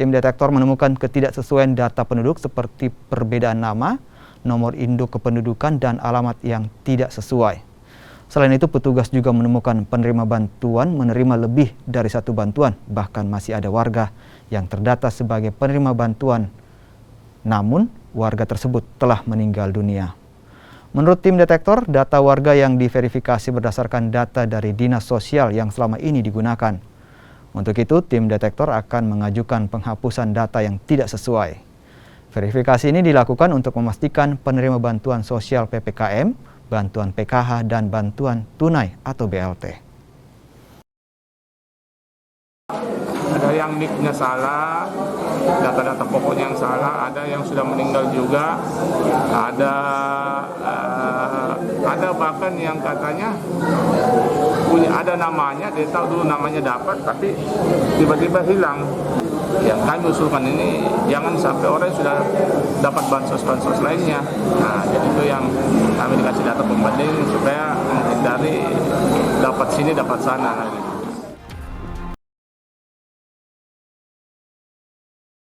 Tim detektor menemukan ketidaksesuaian data penduduk seperti perbedaan nama, nomor induk kependudukan, dan alamat yang tidak sesuai. Selain itu, petugas juga menemukan penerima bantuan menerima lebih dari satu bantuan. Bahkan masih ada warga yang terdata sebagai penerima bantuan, namun warga tersebut telah meninggal dunia. Menurut tim detektor, data warga yang diverifikasi berdasarkan data dari Dinas Sosial yang selama ini digunakan. Untuk itu, tim detektor akan mengajukan penghapusan data yang tidak sesuai. Verifikasi ini dilakukan untuk memastikan penerima bantuan sosial PPKM, bantuan PKH, dan bantuan tunai atau BLT. Ada yang NIK-nya salah, data-data pokoknya yang salah, ada yang sudah meninggal juga, ada bahkan yang katanya punya ada namanya, dia tahu dulu namanya dapat, tapi tiba-tiba hilang. Yang kami usulkan ini jangan sampai orang sudah dapat bansos lainnya. Nah, jadi itu yang kami dikasih data pembanding supaya menghindari dapat sini dapat sana.